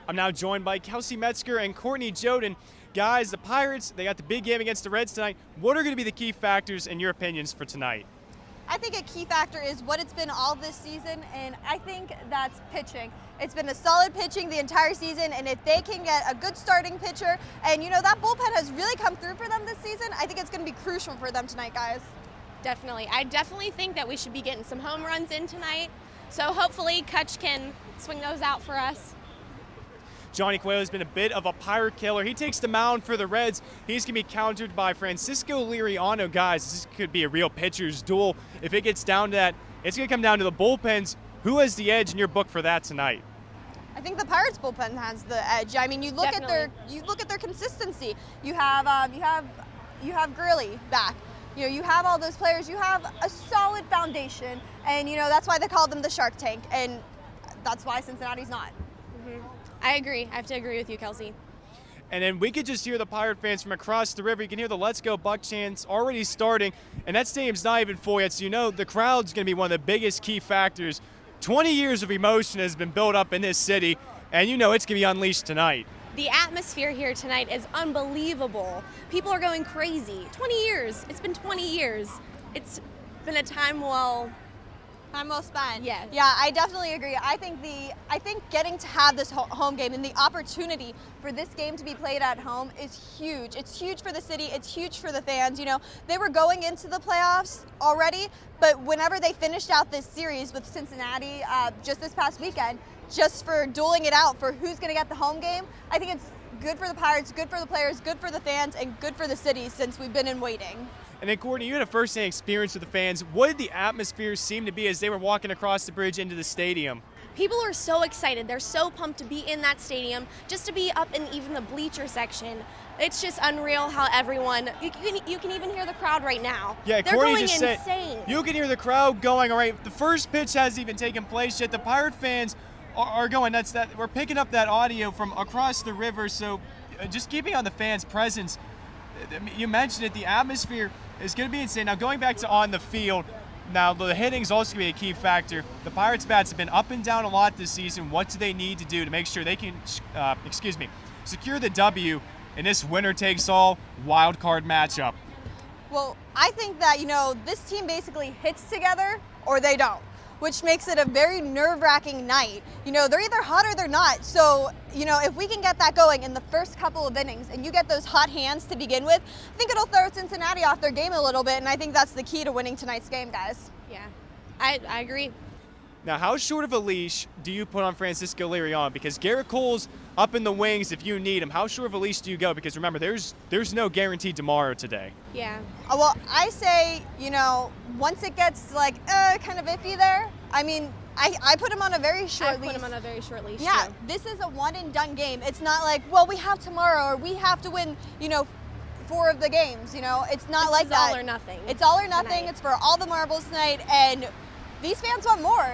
I'm now joined by Kelsie, Metzgar, and Courtny, Jodon. Guys, the Pirates, they got the big game against the Reds tonight. What are going to be the key factors in your opinions for tonight? I think a key factor is what it's been all this season, and I think that's pitching. It's been a solid pitching the entire season, and if they can get a good starting pitcher, and that bullpen has really come through for them this season, I think it's going to be crucial for them tonight, guys. Definitely. I definitely think that we should be getting some home runs in tonight, so hopefully Kutch can swing those out for us. Johnny Cueto's been a bit of a Pirate killer. He takes the mound for the Reds. He's going to be countered by Francisco Liriano. Guys, this could be a real pitcher's duel. If it gets down to that, it's going to come down to the bullpens. Who has the edge in your book for that tonight? I think the Pirates bullpen has the edge. I mean, you look at their consistency. You have Gurley back. You have all those players. You have a solid foundation, and that's why they call them the Shark Tank, and that's why Cincinnati's not. I agree. I have to agree with you, Kelsie. And then we could just hear the Pirate fans from across the river. You can hear the Let's Go Buck chants already starting, and that stadium's not even full yet, so the crowd's going to be one of the biggest key factors. 20 years of emotion has been built up in this city, and it's going to be unleashed tonight. The atmosphere here tonight is unbelievable. People are going crazy. 20 years. It's been 20 years. It's been a time well spent. Yeah, I definitely agree. I think getting to have this home game and the opportunity for this game to be played at home is huge. It's huge for the city. It's huge for the fans. They were going into the playoffs already, but whenever they finished out this series with Cincinnati just this past weekend, just for dueling it out for who's going to get the home game, I think it's good for the Pirates, good for the players, good for the fans, and good for the city since we've been in waiting. And then, Courtny, you had a first-hand experience with the fans. What did the atmosphere seem to be as they were walking across the bridge into the stadium? People are so excited. They're so pumped to be in that stadium, just to be up in even the bleacher section. It's just unreal how everyone, you can even hear the crowd right now. Yeah, they're Courtny going just insane. said you can hear the crowd going, all right, the first pitch hasn't even taken place yet. The Pirate fans are going nuts. We're picking up that audio from across the river, so just keeping on the fans' presence. You mentioned it, the atmosphere is going to be insane. Now, going back to on the field, now the hitting's also going to be a key factor. The Pirates' bats have been up and down a lot this season. What do they need to do to make sure they can, secure the W in this winner-takes-all wild card matchup? Well, I think that, this team basically hits together or they don't, which makes it a very nerve-wracking night. They're either hot or they're not. So, if we can get that going in the first couple of innings and you get those hot hands to begin with, I think it'll throw Cincinnati off their game a little bit, and I think that's the key to winning tonight's game, guys. Yeah, I agree. Now, how short of a leash do you put on Francisco Liriano? Because Garrett Cole's up in the wings if you need him. How short of a leash do you go? Because remember, there's no guarantee tomorrow today. Yeah. Well, I say, once it gets kind of iffy there, I put him on a very short leash. I put him on a very short leash, Yeah, too. this is a one-and-done game. It's not like, well, we have tomorrow or we have to win, 4 of the games. It's not like that. It's all or nothing. It's all or nothing. Tonight. It's for all the marbles tonight, and these fans want more.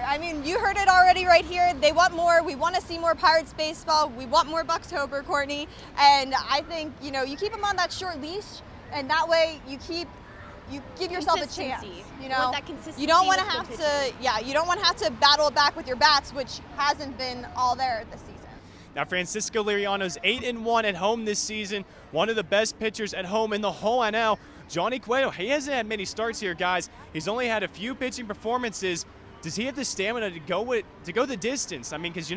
You heard it already right here. They want more. We want to see more Pirates baseball. We want more Bucktober, Courtny. And I think, you keep them on that short leash, and that way you give yourself a chance. Want that consistency you don't want to with have the to, you don't want to have to battle it back with your bats, which hasn't been all there this season. Now, Francisco Liriano's 8-1 at home this season, one of the best pitchers at home in the whole NL. Johnny Cueto, he hasn't had many starts here, guys. He's only had a few pitching performances. Does he have the stamina to go the distance? Because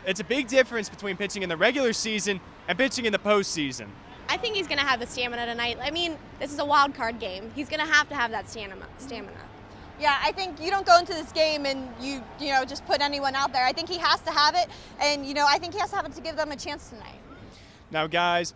it's a big difference between pitching in the regular season and pitching in the postseason. I think he's going to have the stamina tonight. This is a wild card game. He's going to have that stamina. Yeah, I think you don't go into this game and you just put anyone out there. I think he has to have it, and I think he has to have it to give them a chance tonight. Now, guys,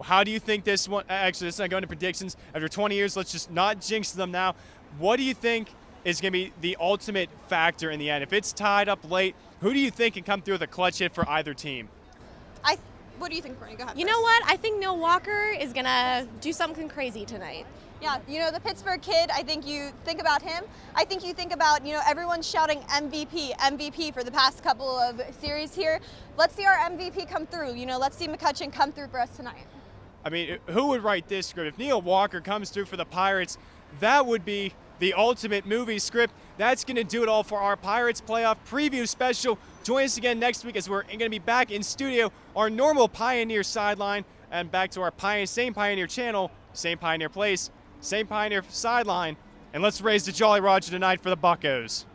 how do you think this one? Actually, let's not go into predictions. After 20 years, let's just not jinx them now. What do you think is going to be the ultimate factor in the end? If it's tied up late, who do you think can come through with a clutch hit for either team? What do you think, Courtny? Go ahead. You know what? I think Neil Walker is going to do something crazy tonight. Yeah, the Pittsburgh kid, I think you think about him. I think you think about, everyone's shouting MVP for the past couple of series here. Let's see our MVP come through. Let's see McCutchen come through for us tonight. Who would write this script? If Neil Walker comes through for the Pirates, that would be the ultimate movie script. that's going to do it all for our Pirates playoff preview special. Join us again next week as we're going to be back in studio, our normal Pioneer sideline, and back to our same Pioneer channel, same Pioneer place, same Pioneer sideline. And let's raise the Jolly Roger tonight for the Buccos.